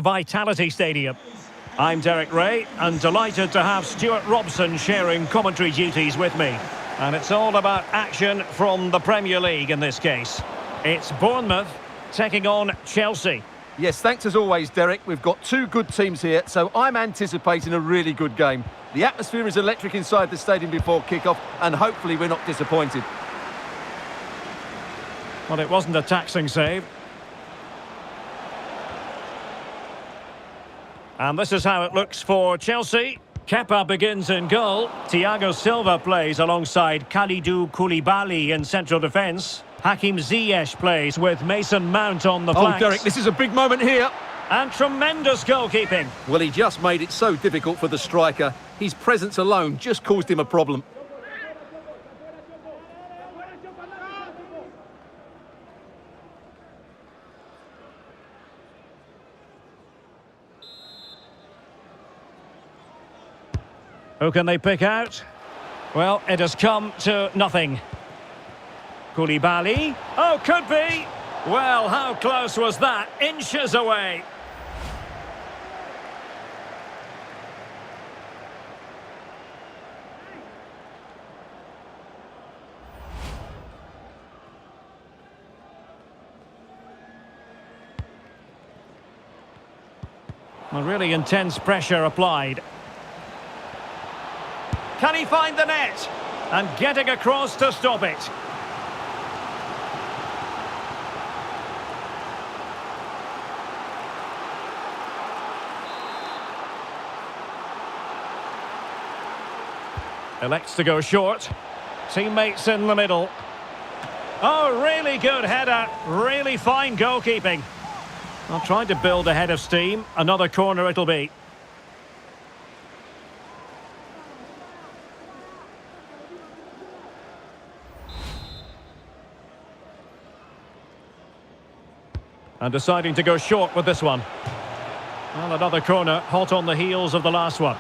Vitality Stadium. I'm Derek Ray and delighted to have Stuart Robson sharing commentary duties with me. And it's all about action from the Premier League in this case. It's Bournemouth taking on Chelsea. Yes, thanks as always, Derek. We've got two good teams here, so I'm anticipating a really good game. The atmosphere is electric inside the stadium before kick-off, and hopefully we're not disappointed. Well, it wasn't a taxing save. And this is how it looks for Chelsea. Kepa begins in goal. Thiago Silva plays alongside Kalidou Koulibaly in central defence. Hakim Ziyech plays with Mason Mount on the flanks. Oh, Derek, this is a big moment here. And tremendous goalkeeping. Well, he just made it so difficult for the striker. His presence alone just caused him a problem. Who can they pick out? Well, it has come to nothing. Koulibaly. Oh, could be. Well, how close was that? Inches away. Well, really intense pressure applied. Can he find the net? And getting across to stop it. Elects to go short. Teammates in the middle. Oh, really good header. Really fine goalkeeping. Well, trying to build a head of steam. Another corner it'll be. And deciding to go short with this one. Well, another corner, hot on the heels of the last one.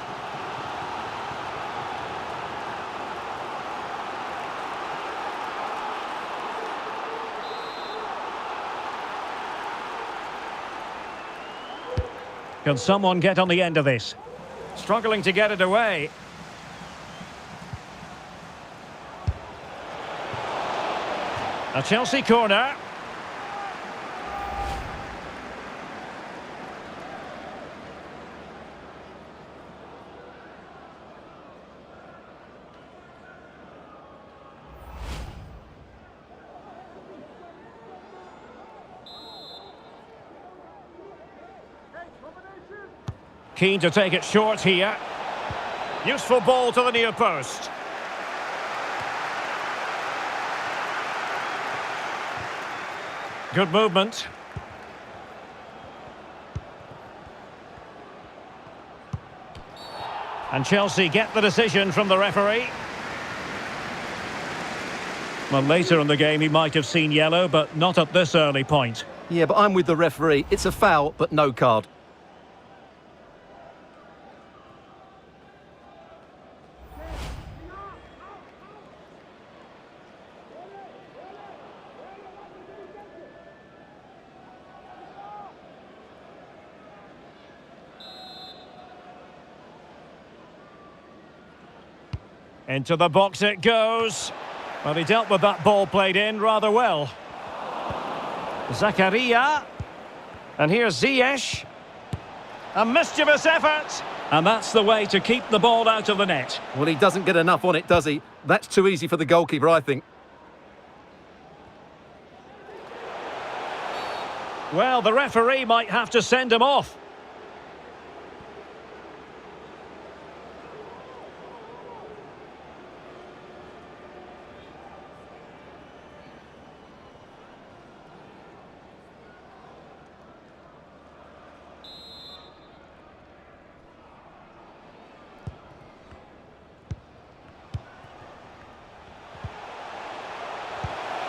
Can someone get on the end of this? Struggling to get it away. A Chelsea corner. Keen to take it short here. Useful ball to the near post. Good movement. And Chelsea get the decision from the referee. Well, later in the game he might have seen yellow, but not at this early point. Yeah, but I'm with the referee. It's a foul, but no card. Into the box it goes. Well, he dealt with that ball played in rather well. Zakaria. And here's Ziyech. A mischievous effort. And that's the way to keep the ball out of the net. Well, he doesn't get enough on it, does he? That's too easy for the goalkeeper, I think. Well, the referee might have to send him off.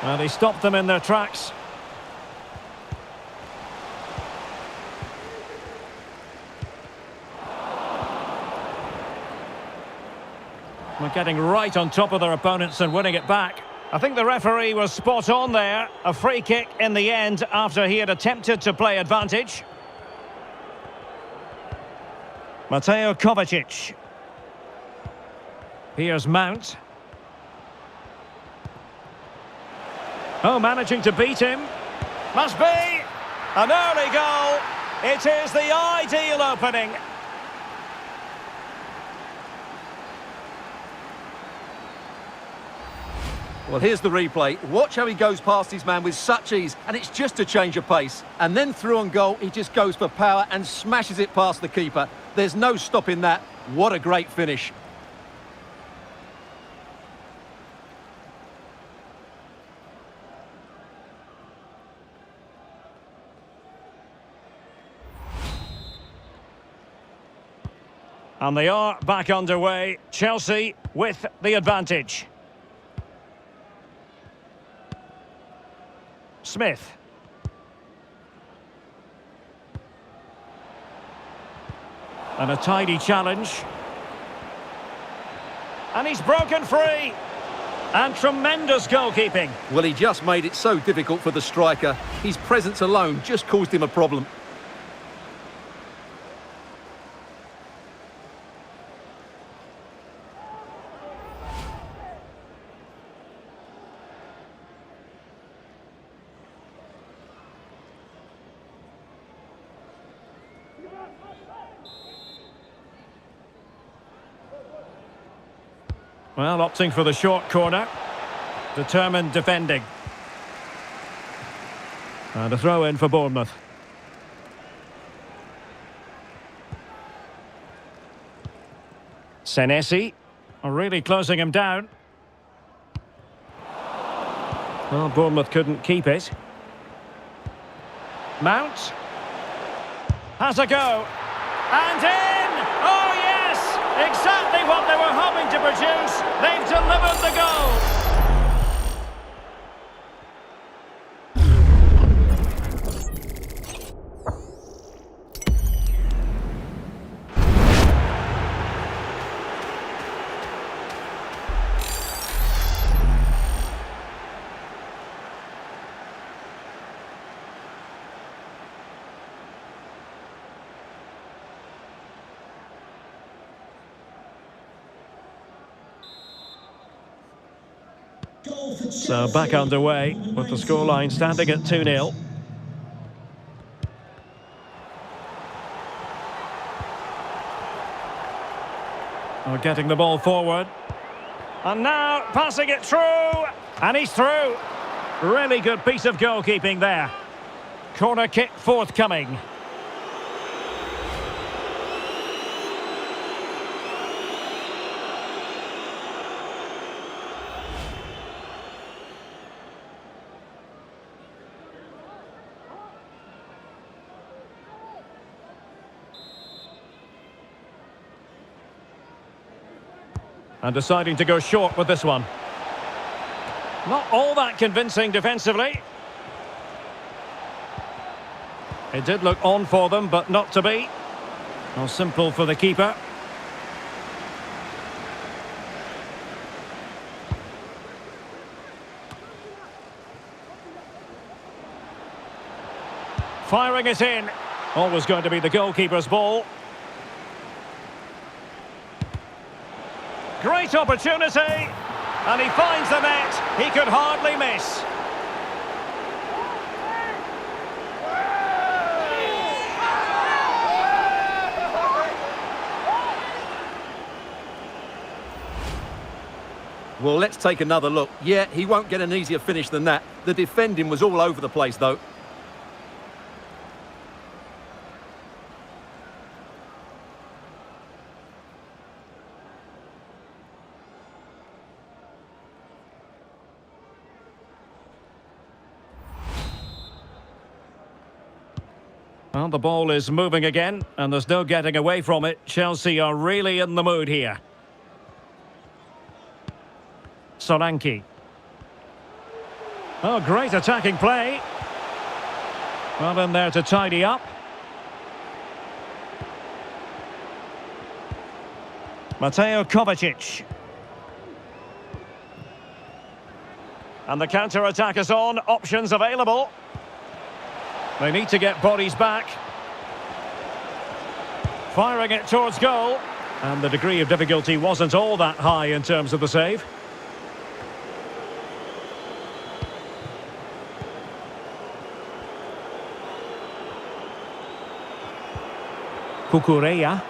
And he stopped them in their tracks. We're getting right on top of their opponents and winning it back. I think the referee was spot on there. A free kick in the end after he had attempted to play advantage. Mateo Kovacic. Here's Mount. Oh, managing to beat him. Must be an early goal. It is the ideal opening. Well, here's the replay. Watch how he goes past his man with such ease, and it's just a change of pace. And then through on goal, he just goes for power and smashes it past the keeper. There's no stopping that. What a great finish. And they are back underway. Chelsea with the advantage. Smith. And a tidy challenge. And he's broken free. And tremendous goalkeeping. Well, he just made it so difficult for the striker. His presence alone just caused him a problem. Well, opting for the short corner. Determined defending. And a throw in for Bournemouth. Senesi are really closing him down. Well, Bournemouth couldn't keep it. Mount has a go. And in! Oh, yes! Exactly what they were hoping to produce. They've delivered the goal. So back underway with the scoreline standing at 2-0. Getting the ball forward. And now passing it through. And he's through. Really good piece of goalkeeping there. Corner kick forthcoming. And deciding to go short with this one. Not all that convincing defensively. It did look on for them, but not to be. Well, simple for the keeper. Firing it in. Always going to be the goalkeeper's ball. Great opportunity, and he finds the net. He could hardly miss. Well, let's take another look. Yeah, he won't get an easier finish than that. The defending was all over the place, though. Well, the ball is moving again, and there's no getting away from it. Chelsea are really in the mood here. Solanke. Oh, great attacking play. Well in there to tidy up. Mateo Kovacic. And the counter-attack is on. Options available. They need to get bodies back. Firing it towards goal. And the degree of difficulty wasn't all that high in terms of the save. Kukureya.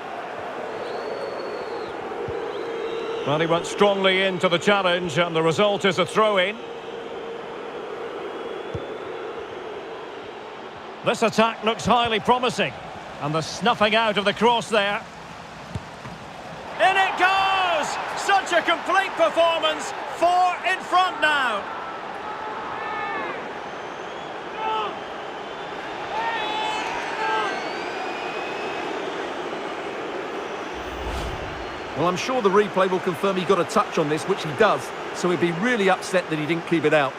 Well, he went strongly into the challenge, and the result is a throw-in. This attack looks highly promising. And the snuffing out of the cross there. In it goes! Such a complete performance. 4 in front now. Well, I'm sure the replay will confirm he got a touch on this, which he does, so he'd be really upset that he didn't keep it out.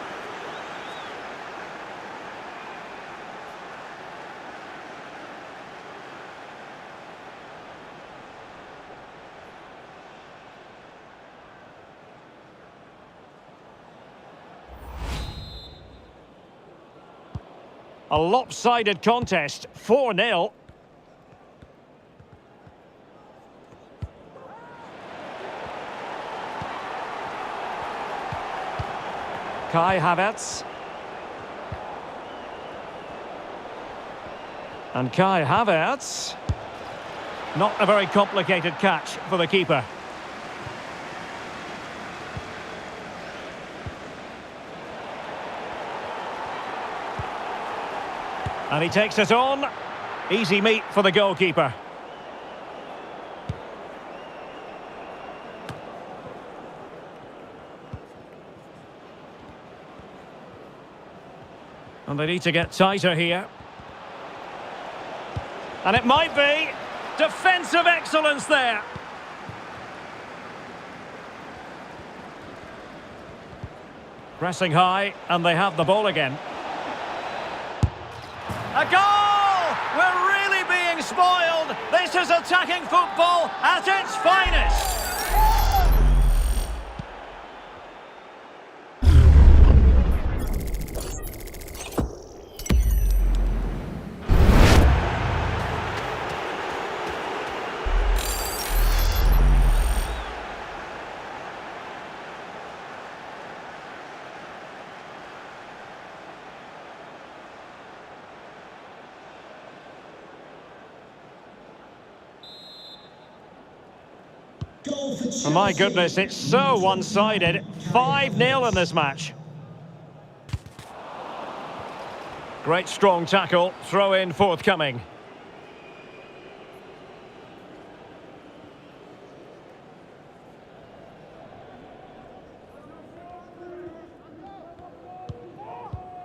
A lopsided contest, 4-0. Kai Havertz. And Kai Havertz. Not a very complicated catch for the keeper. And he takes it on. Easy meat for the goalkeeper. And they need to get tighter here. And it might be. Defensive excellence there. Pressing high, and they have the ball again. A goal! We're really being spoiled. This is attacking football at its finest. Oh my goodness, it's so one-sided. 5-0 in this match. Great strong tackle, throw-in forthcoming.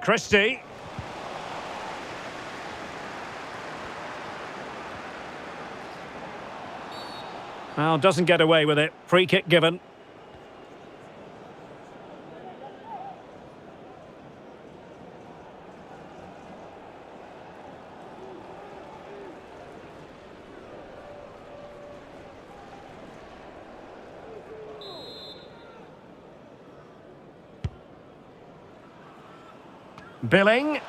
Christie. Well, doesn't get away with it. Free kick given. Billing.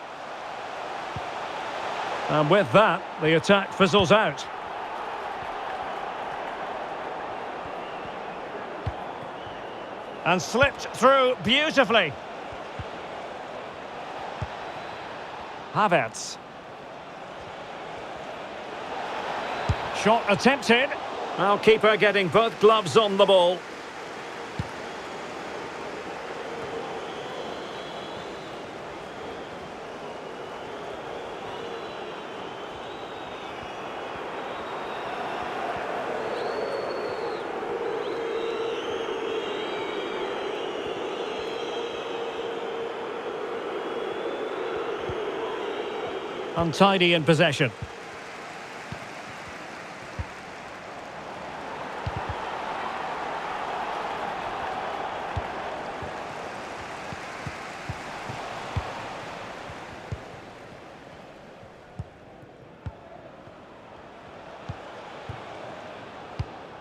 And with that, the attack fizzles out. And slipped through beautifully. Havertz. Shot attempted. Now keeper getting both gloves on the ball. Untidy in possession.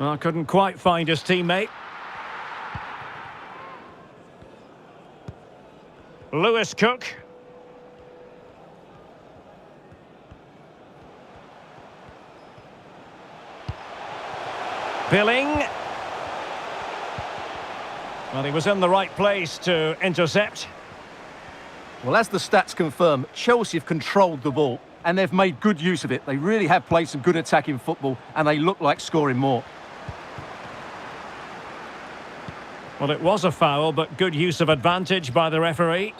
Well, couldn't quite find his teammate. Lewis Cook. Billing. Well, he was in the right place to intercept. Well, as the stats confirm, Chelsea have controlled the ball and they've made good use of it. They really have played some good attacking football and they look like scoring more. Well, it was a foul, but good use of advantage by the referee.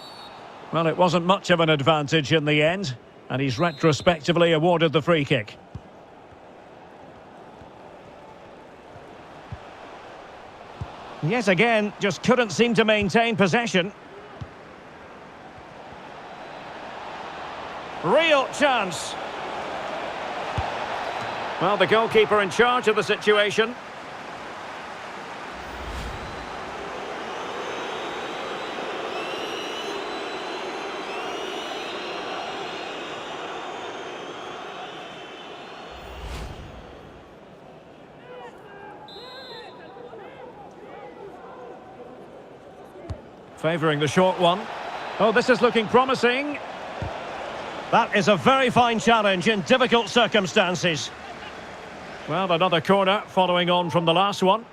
Well, it wasn't much of an advantage in the end, and he's retrospectively awarded the free kick. Yet again, just couldn't seem to maintain possession. Real chance. Well, the goalkeeper in charge of the situation. Favouring the short one. Oh, this is looking promising. That is a very fine challenge in difficult circumstances. Well, another corner following on from the last one.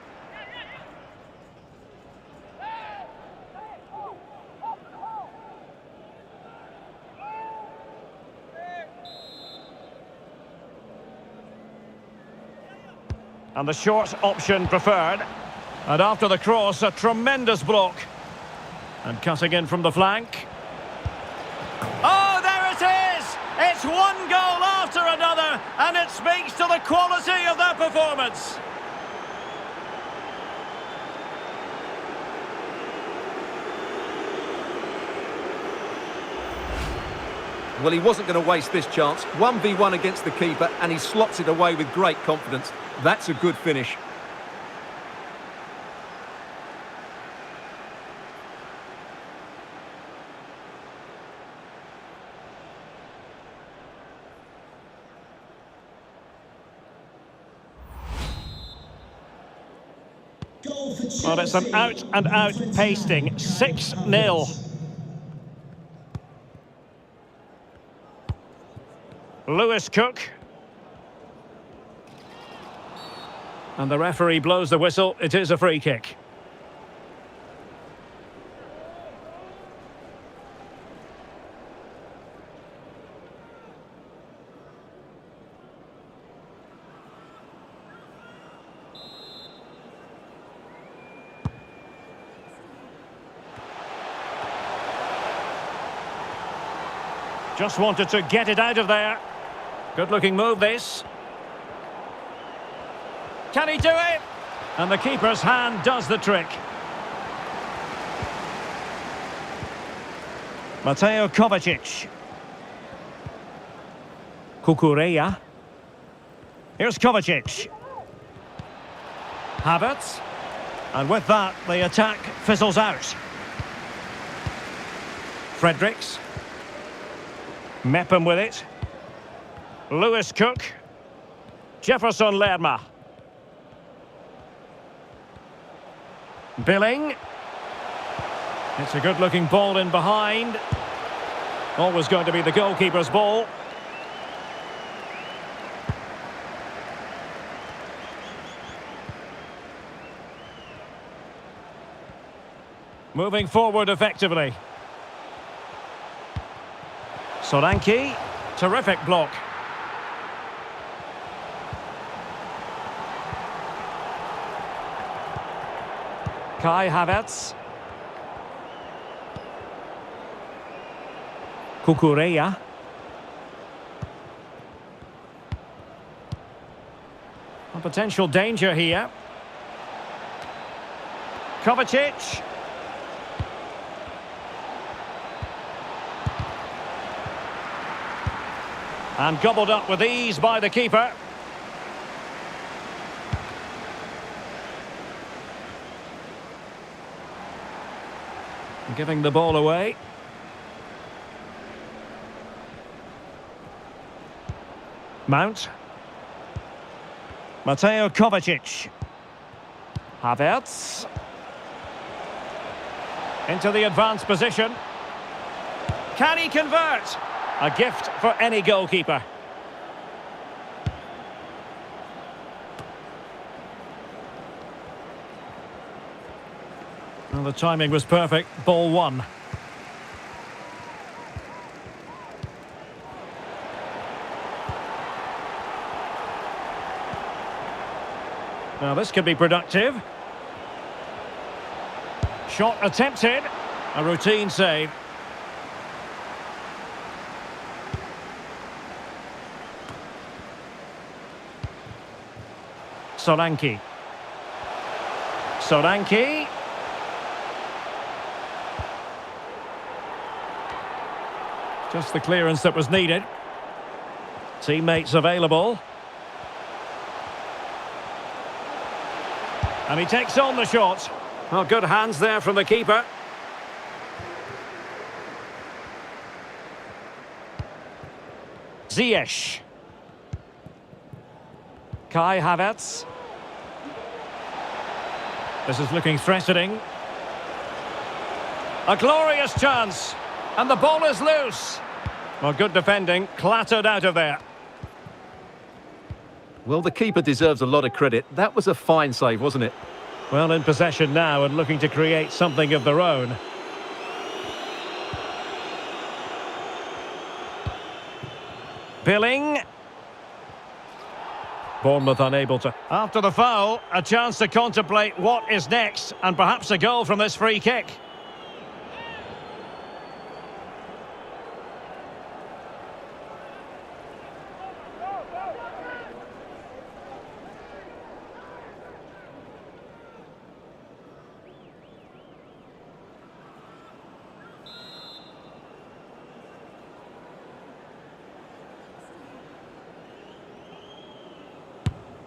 And the short option preferred. And after the cross, a tremendous block. And cutting in from the flank. Oh, there it is! It's one goal after another, and it speaks to the quality of their performance. Well, he wasn't going to waste this chance. 1v1 against the keeper, and he slots it away with great confidence. That's a good finish. Well, it's an out-and-out pasting. 6-0. Lewis Cook. And the referee blows the whistle. It is a free kick. Just wanted to get it out of there. Good-looking move, this. Can he do it? And the keeper's hand does the trick. Mateo Kovacic. Kukureya. Here's Kovacic. Havertz. And with that, the attack fizzles out. Fredericks. Mepham with it. Lewis Cook. Jefferson Lerma. Billing. It's a good-looking ball in behind. Always going to be the goalkeeper's ball. Moving forward effectively. Solanke, terrific block. Kai Havertz. Kukureya. A potential danger here. Kovacic. And gobbled up with ease by the keeper. Giving the ball away. Mount. Mateo Kovacic. Havertz. Into the advanced position. Can he convert? A gift for any goalkeeper. Well, the timing was perfect. Ball one. Now this could be productive. Shot attempted. A routine save. Solanke. Solanke. Just the clearance that was needed. Teammates available. And he takes on the shot. Well, good hands there from the keeper. Ziyech. Kai Havertz. This is looking threatening. A glorious chance. And the ball is loose. Well, good defending. Clattered out of there. Well, the keeper deserves a lot of credit. That was a fine save, wasn't it? Well, in possession now and looking to create something of their own. Billing. Bournemouth unable to... After the foul, a chance to contemplate what is next, and perhaps a goal from this free kick.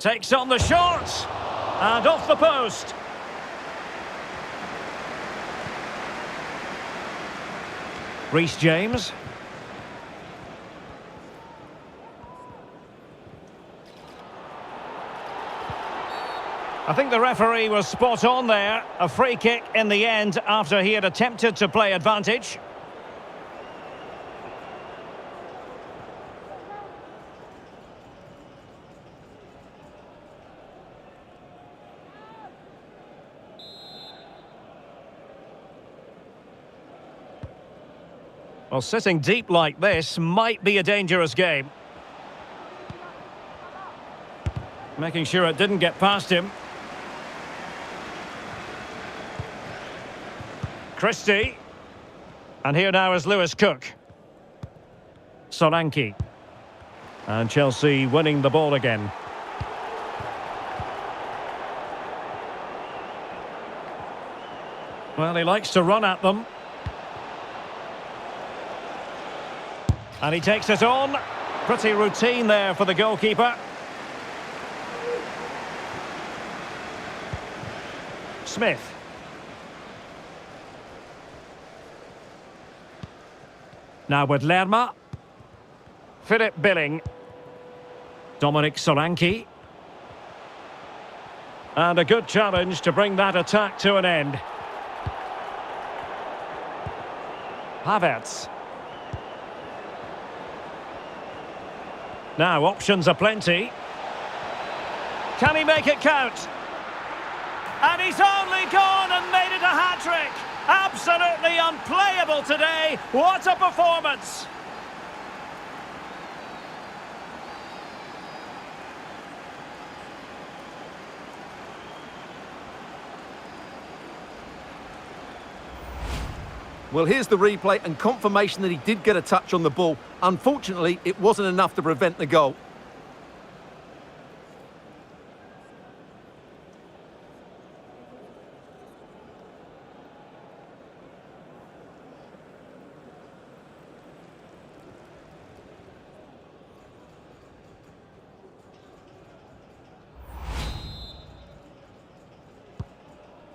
Takes on the shot, and off the post. Reece James. I think the referee was spot on there. A free kick in the end after he had attempted to play advantage. Well, sitting deep like this might be a dangerous game. Making sure it didn't get past him. Christie. And here now is Lewis Cook. Solanke. And Chelsea winning the ball again. Well, he likes to run at them. And he takes it on. Pretty routine there for the goalkeeper. Smith. Now with Lerma. Philip Billing. Dominic Solanke. And a good challenge to bring that attack to an end. Havertz. Now, options are plenty. Can he make it count? And he's only gone and made it a hat-trick. Absolutely unplayable today. What a performance. Well, here's the replay and confirmation that he did get a touch on the ball. Unfortunately, it wasn't enough to prevent the goal.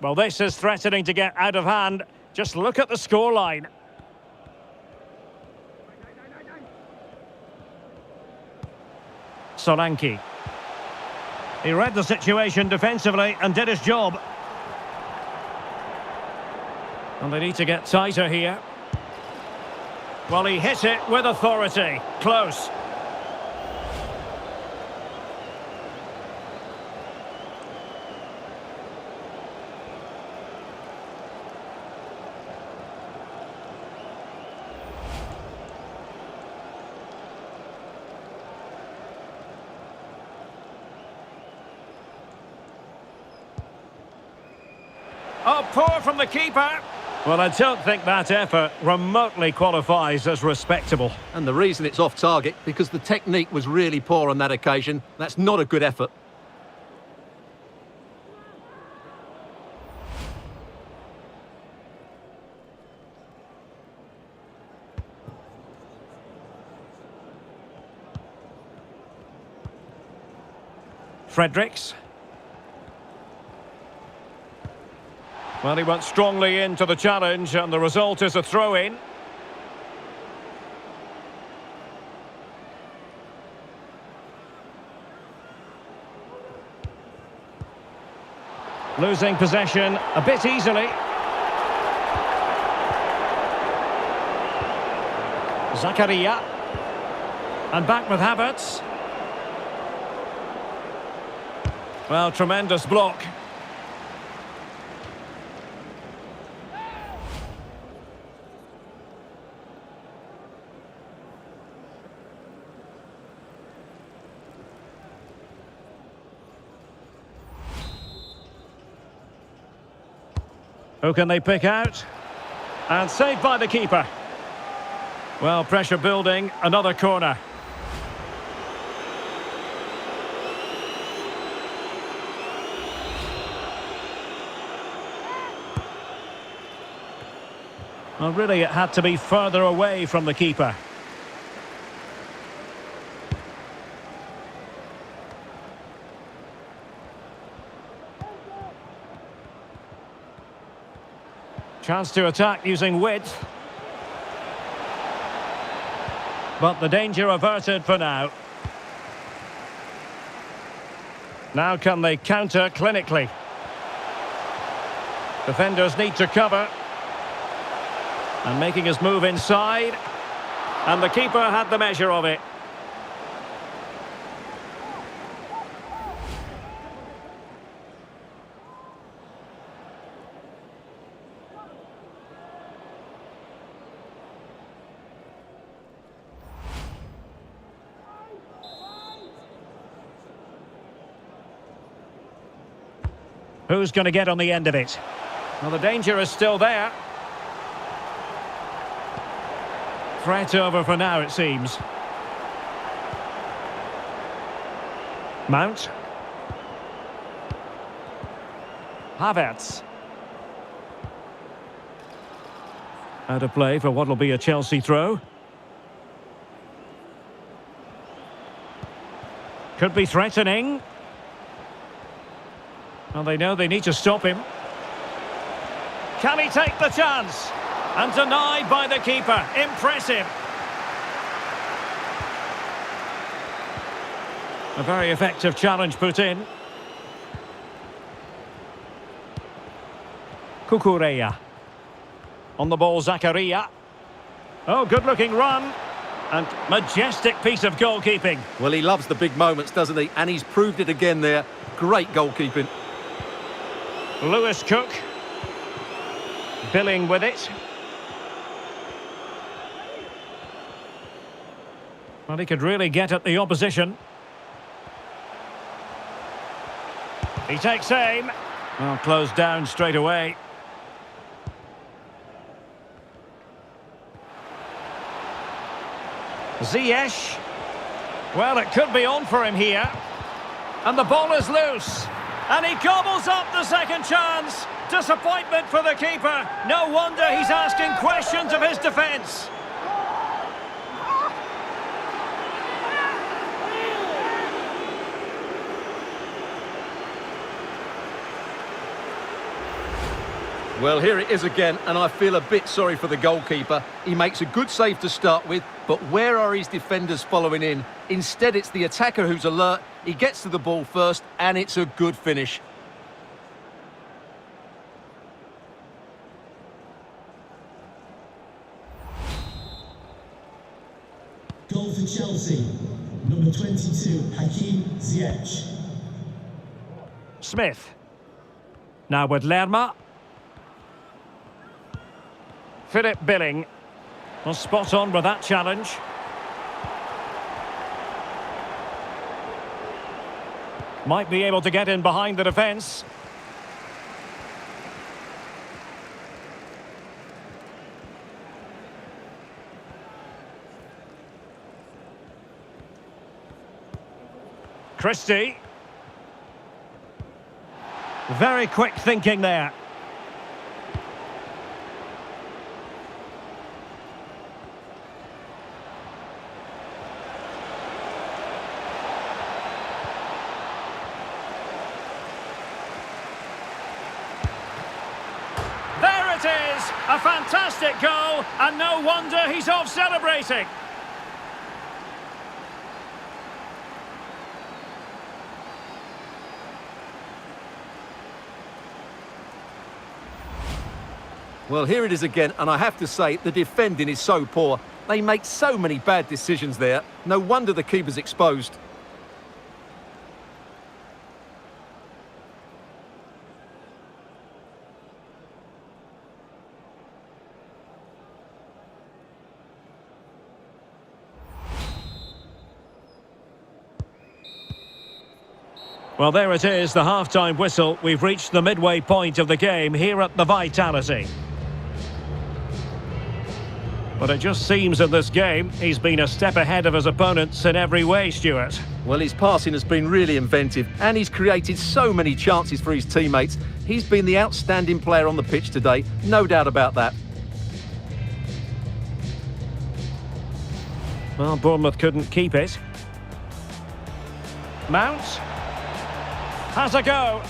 Well, this is threatening to get out of hand. Just look at the scoreline. Solanke. He read the situation defensively and did his job. And they need to get tighter here. Well, he hit it with authority. Close. Oh, poor from the keeper. Well, I don't think that effort remotely qualifies as respectable. And the reason it's off target, because the technique was really poor on that occasion. That's not a good effort. Fredericks. Well, he went strongly into the challenge, and the result is a throw-in. Losing possession a bit easily. Zakaria. And back with Havertz. Well, tremendous block. Who can they pick out? And saved by the keeper. Well, pressure building, another corner. Well, really, it had to be further away from the keeper. Chance to attack using width. But the danger averted for now. Now can they counter clinically? Defenders need to cover. And making his move inside. And the keeper had the measure of it. Who's going to get on the end of it? Well, the danger is still there. Threat over for now, it seems. Mount. Havertz. Out of play for what will be a Chelsea throw. Could be threatening. Well, they know they need to stop him. Can he take the chance? And denied by the keeper. Impressive. A very effective challenge put in. Cucurella. On the ball, Zakaria. Oh, good-looking run. And majestic piece of goalkeeping. Well, he loves the big moments, doesn't he? And he's proved it again there. Great goalkeeping. Lewis Cook. Billing with it. Well, he could really get at the opposition. He takes aim. Well, closed down straight away. Ziyech. Well, it could be on for him here. And the ball is loose. And he gobbles up the second chance. Disappointment for the keeper. No wonder he's asking questions of his defence. Well, here it is again, and I feel a bit sorry for the goalkeeper. He makes a good save to start with, but where are his defenders following in? Instead, it's the attacker who's alert. He gets to the ball first, and it's a good finish. Goal for Chelsea, number 22, Hakim Ziyech. Smith. Now with Lerma. Philip Billing. Well, spot on with that challenge. Might be able to get in behind the defence. Christie. Very quick thinking there. There it is! A fantastic goal, and no wonder he's off celebrating. Well, here it is again, and I have to say, the defending is so poor. They make so many bad decisions there. No wonder the keeper's exposed. Well, there it is, the half-time whistle. We've reached the midway point of the game here at the Vitality. But it just seems in this game, he's been a step ahead of his opponents in every way, Stuart. Well, his passing has been really inventive, and he's created so many chances for his teammates. He's been the outstanding player on the pitch today, no doubt about that. Well, Bournemouth couldn't keep it. Mount has a go.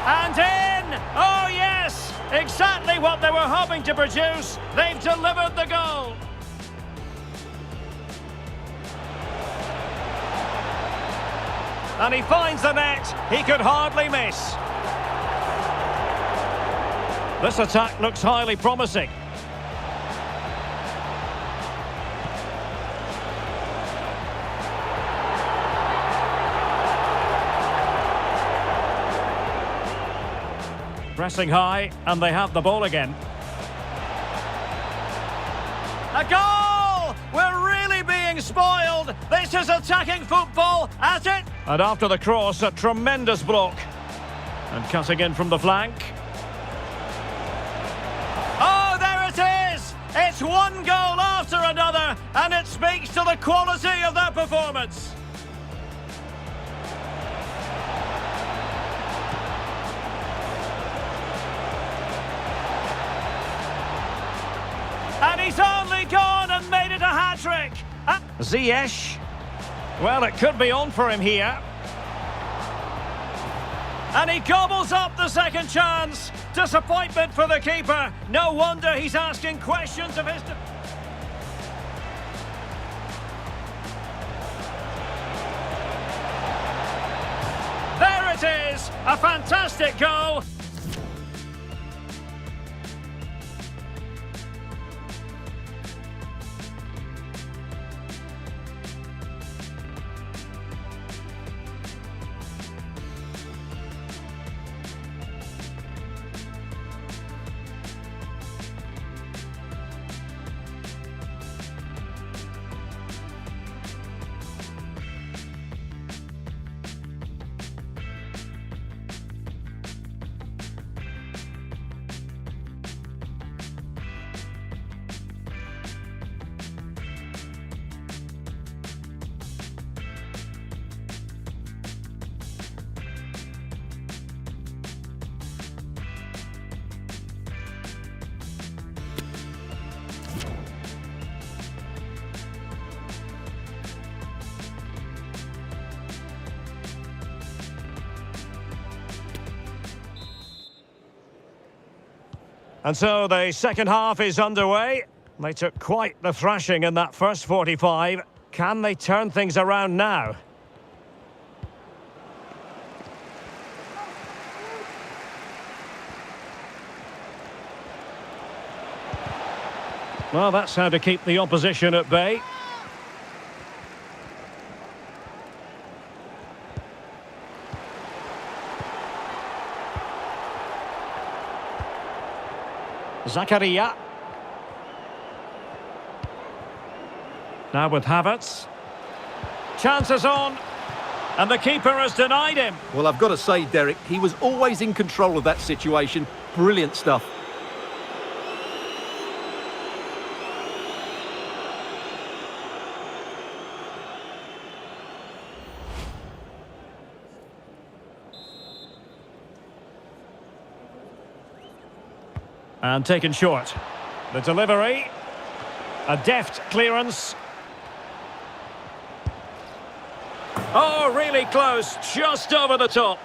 And in! Oh, yes! Exactly what they were hoping to produce. They've delivered the goal. And he finds the net. He could hardly miss. This attack looks highly promising. Pressing high, and they have the ball again. A goal! We're really being spoiled. This is attacking football, as it... And after the cross, a tremendous block. And cutting in from the flank. Oh, there it is! It's one goal after another, and it speaks to the quality of their performance. And he's only gone and made it a hat-trick. Ziyech. Well, it could be on for him here. And he gobbles up the second chance. Disappointment for the keeper. No wonder he's asking questions of his... There it is. A fantastic goal. And so the second half is underway. They took quite the thrashing in that first 45. Can they turn things around now? Well, that's how to keep the opposition at bay. Zakaria. Now with Havertz. Chances on. And the keeper has denied him. Well, I've got to say, Derek, he was always in control of that situation. Brilliant stuff. And taken short. The delivery. A deft clearance. Oh, really close. Just over the top.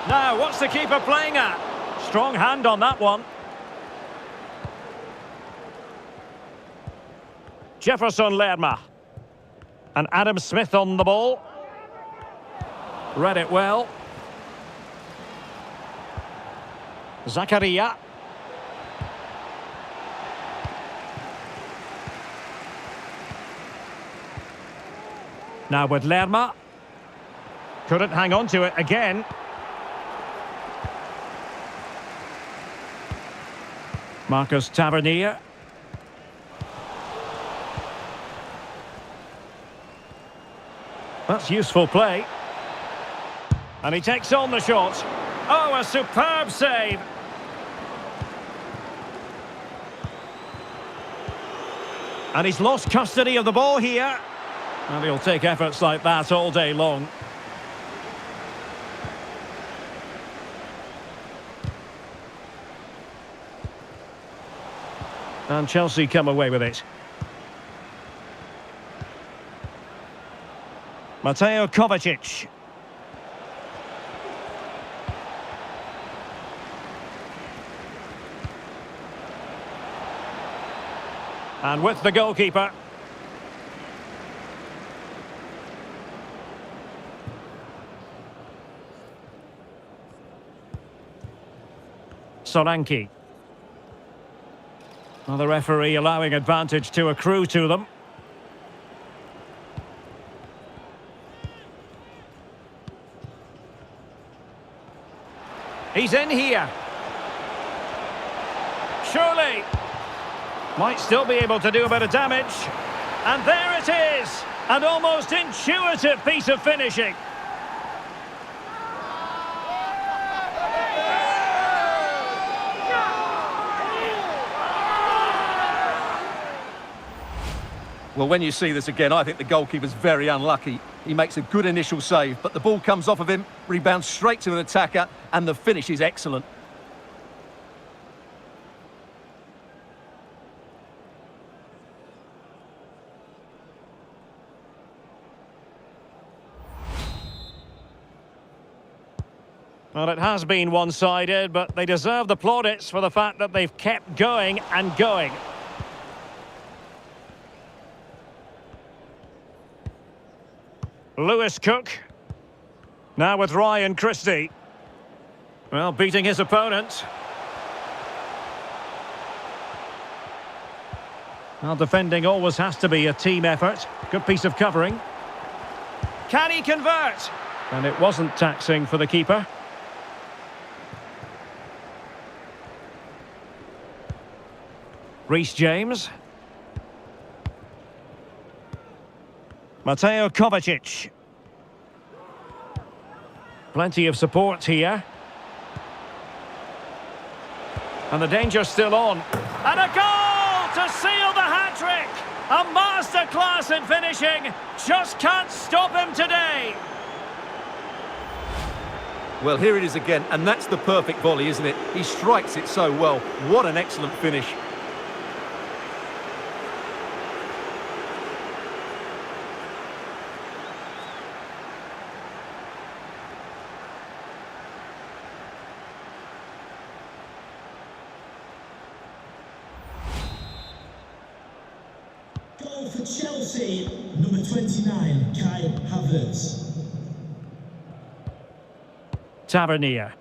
Now, what's the keeper playing at? Strong hand on that one. Jefferson Lerma. And Adam Smith on the ball. Read it well. Zakaria. Now with Lerma. Couldn't hang on to it again. Marcus Tavernier. That's useful play. And he takes on the shot. Oh, a superb save. And he's lost custody of the ball here. And he'll take efforts like that all day long. And Chelsea come away with it. Mateo Kovacic. And with the goalkeeper. Solanke. Well, the referee allowing advantage to accrue to them. He's in here. Surely. Might still be able to do a bit of damage. And there it is. An almost intuitive piece of finishing. Well, when you see this again, I think the goalkeeper's very unlucky. He makes a good initial save, but the ball comes off of him, rebounds straight to an attacker, and the finish is excellent. Well, it has been one-sided, but they deserve the plaudits for the fact that they've kept going and going. Lewis Cook. Now with Ryan Christie. Well, beating his opponent. Well, defending always has to be a team effort. Good piece of covering. Can he convert? And it wasn't taxing for the keeper. Reece James. Mateo Kovacic. Plenty of support here. And the danger's still on. And a goal to seal the hat-trick! A masterclass in finishing. Just can't stop him today. Well, here it is again, and that's the perfect volley, isn't it? He strikes it so well. What an excellent finish. Goal for Chelsea, number 29, Kai Havertz. Tavernier.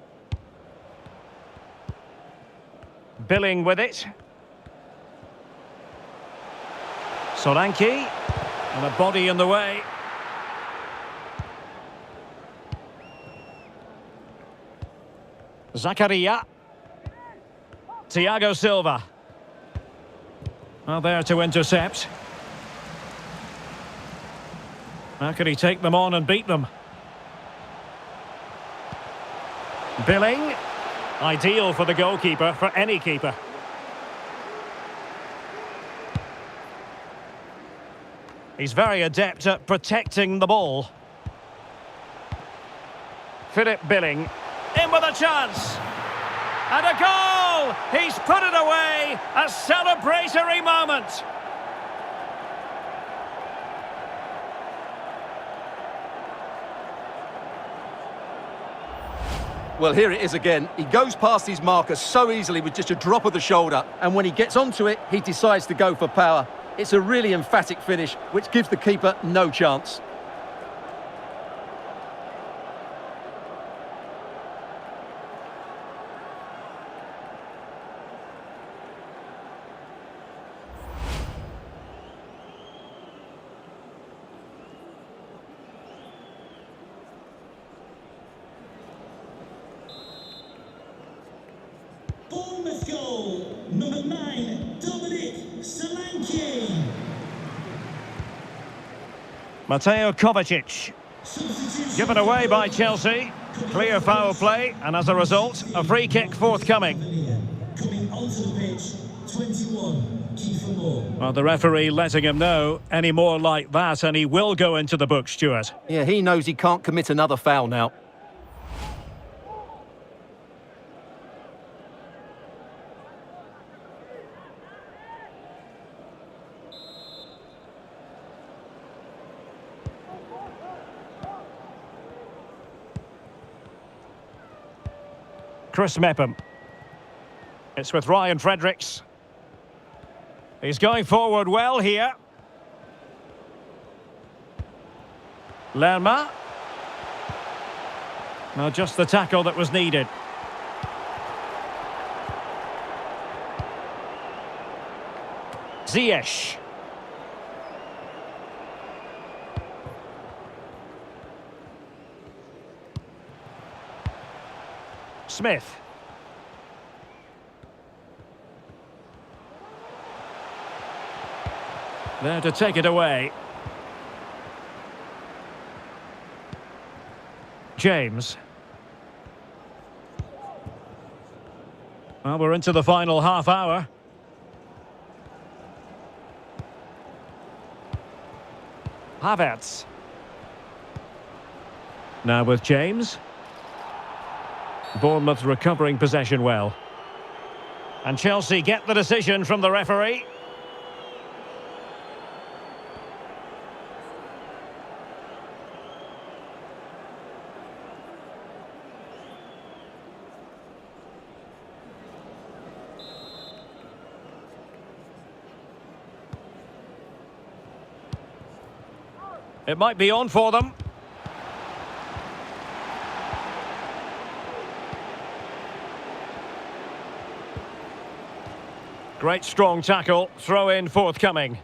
Billing with it. Solanke. And a body in the way. Zakaria. Thiago Silva. Well, there to intercept. How can he take them on and beat them? Billing. Ideal for the goalkeeper, for any keeper. He's very adept at protecting the ball. Philip Billing, in with a chance. And a goal! He's put it away! A celebratory moment! Well, here it is again. He goes past his marker so easily with just a drop of the shoulder. And when he gets onto it, he decides to go for power. It's a really emphatic finish, which gives the keeper no chance. Bournemouth goal, number 9, Dominic Solanke. Mateo Kovacic. Substitution Given away by Chelsea. Clear foul play, and as a result, a free kick forthcoming. coming onto the pitch, 21, Kiefer Moore. Well, the referee letting him know any more like that, and he will go into the book, Stuart. Yeah, he knows he can't commit another foul now. Chris Mepham. It's with Ryan Fredericks. He's going forward well here. Lerma. Now just the tackle that was needed. Ziyech. Smith. There to take it away. James. Well, we're into the final half hour. Havertz. Now with James. Bournemouth recovering possession well. And Chelsea get the decision from the referee. It might be on for them. Great strong tackle, throw in forthcoming.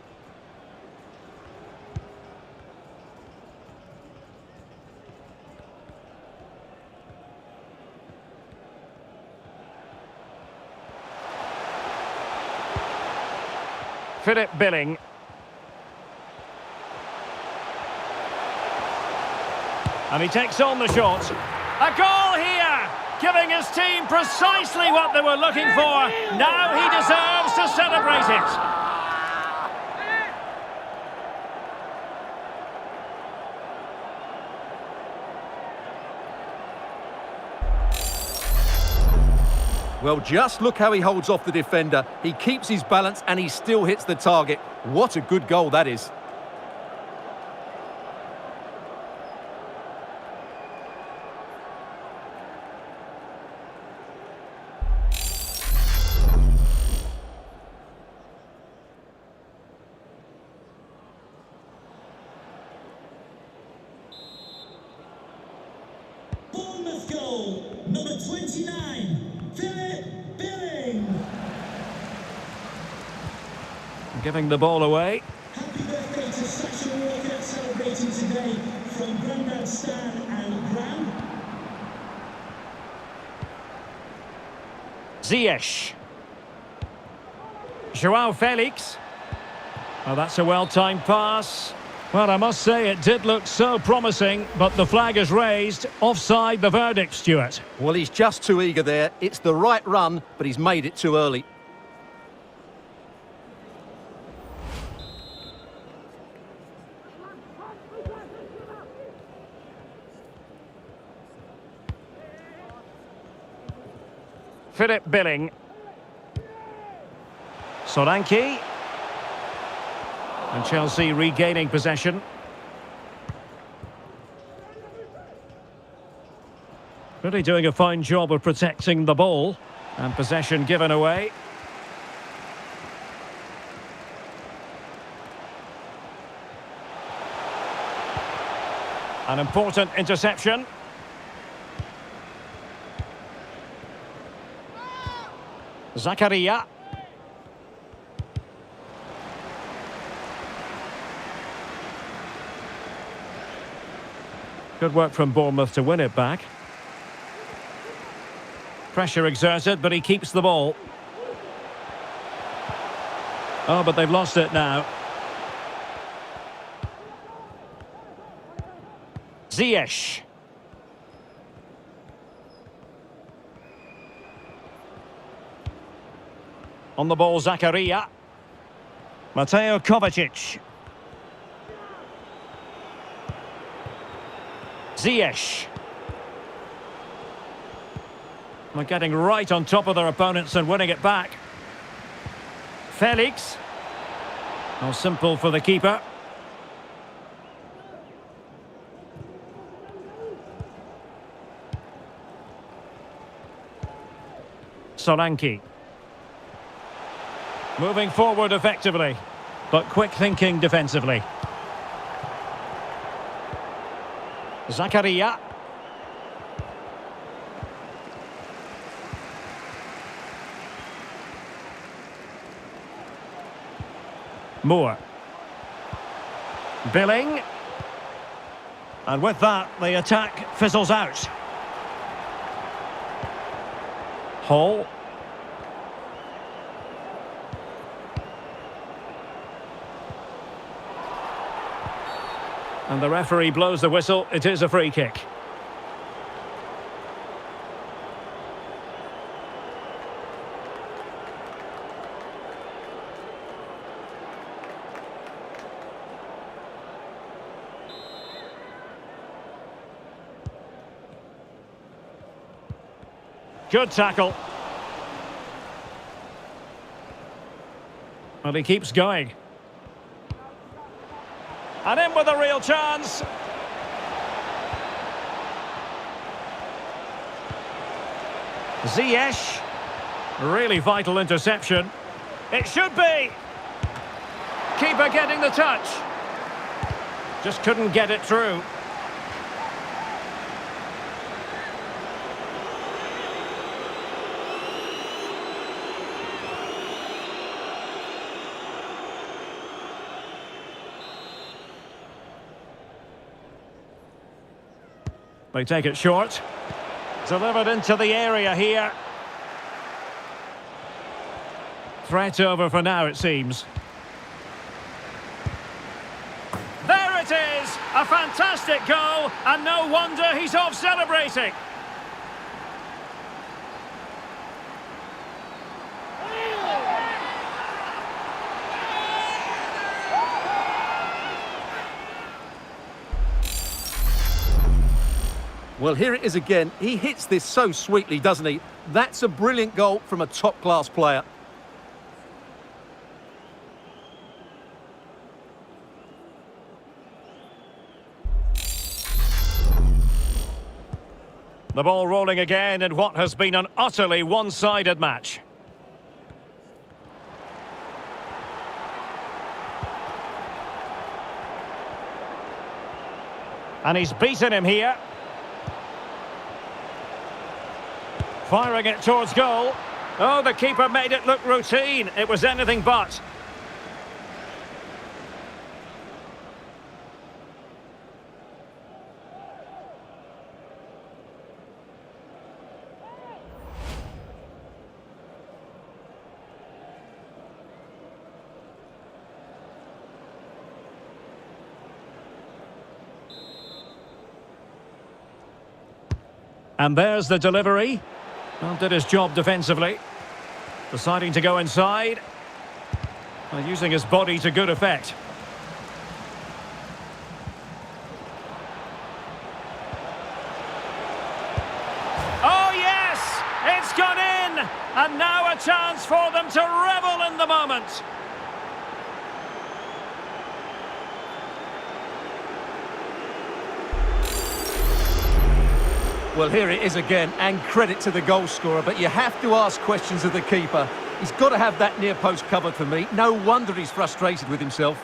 Philip Billing. And he takes on the shot. A goal here! Giving his team precisely what they were looking for. Now he deserves to celebrate it. Well, just look how he holds off the defender. He keeps his balance and he still hits the target. What a good goal that is. Bournemouth goal, number 29, Philip Billing. Giving the ball away. Happy birthday to Sasha Walker, celebrating today from Grandad Stan and Gran. Ziyech. João Felix. Oh, that's a well-timed pass. Well, I must say it did look so promising, but the flag is raised. Offside the verdict, Stuart. Well, he's just too eager there. It's the right run, but he's made it too early. Philip Billing. Solanke. And Chelsea regaining possession. Really doing a fine job of protecting the ball. And possession given away. An important interception. Zakaria. Good work from Bournemouth to win it back. Pressure exerted, but he keeps the ball. Oh, but they've lost it now. Ziyech. On the ball, Zakaria. Mateo Kovacic. Ziyech. They're getting right on top of their opponents and winning it back. Felix. How simple for the keeper. Solanke. Moving forward effectively, but quick thinking defensively. Zakaria. Moore. Billing. And with that, the attack fizzles out. Hall. And the referee blows the whistle. It is a free kick. Good tackle. Well, he keeps going. And in with a real chance. Ziyech. Really vital interception. It should be. Keeper getting the touch. Just couldn't get it through. They take it short. Delivered into the area here. Threat over for now, it seems. There it is! A fantastic goal, and no wonder he's off celebrating. Well, here it is again. He hits this so sweetly, doesn't he? That's a brilliant goal from a top-class player. The ball rolling again in what has been an utterly one-sided match. And he's beaten him here. Firing it towards goal. Oh, the keeper made it look routine. It was anything but. And there's the delivery. Well, did his job defensively. Deciding to go inside. Well, using his body to good effect. Oh, yes! It's gone in! And now a chance for them to revel in the moment. Well, here it is again, and credit to the goal scorer, but you have to ask questions of the keeper. He's got to have that near post covered for me. No wonder he's frustrated with himself.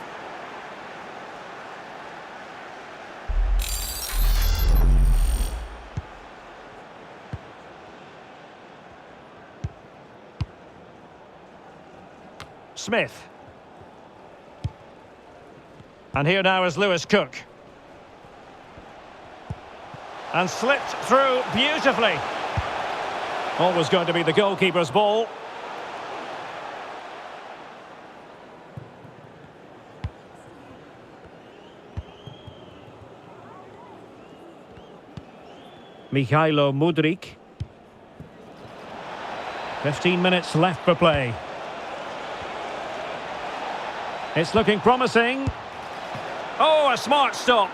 Smith. And here now is Lewis Cook. And slipped through beautifully. Always going to be the goalkeeper's ball. Mikhailo Mudryk. 15 minutes left for play. It's looking promising. Oh, a smart stop.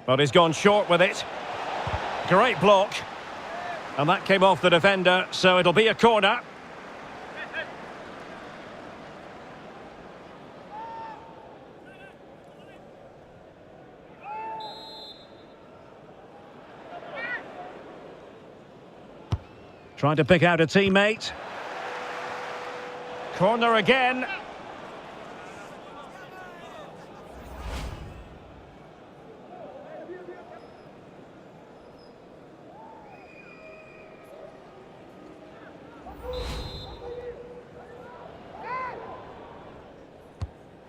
But he's gone short with it. Great block. And that came off the defender, so it'll be a corner. Trying to pick out a teammate. Corner again.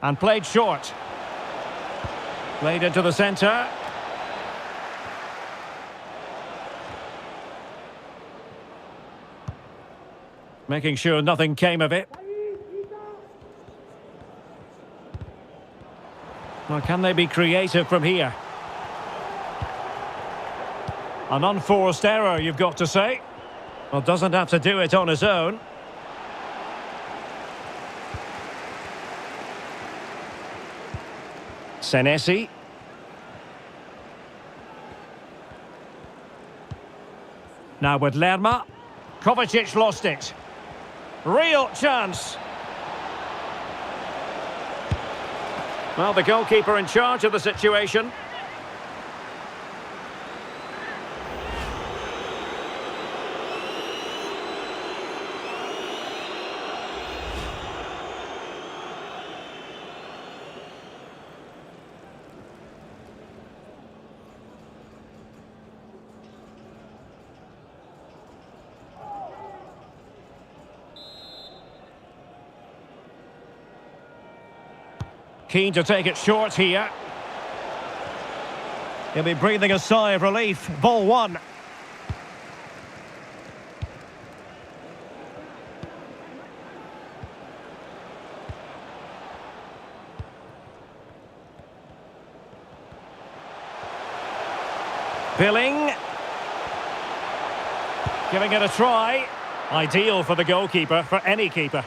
And played short. Played into the centre. Making sure nothing came of it. Well, can they be creative from here? An unforced error, you've got to say. Well, doesn't have to do it on his own. Senesi. Now with Lerma. Kovacic lost it. Real chance. Well, the goalkeeper in charge of the situation. Keen to take it short here. He'll be breathing a sigh of relief. Ball one. Billing. Giving it a try. Ideal for the goalkeeper, for any keeper.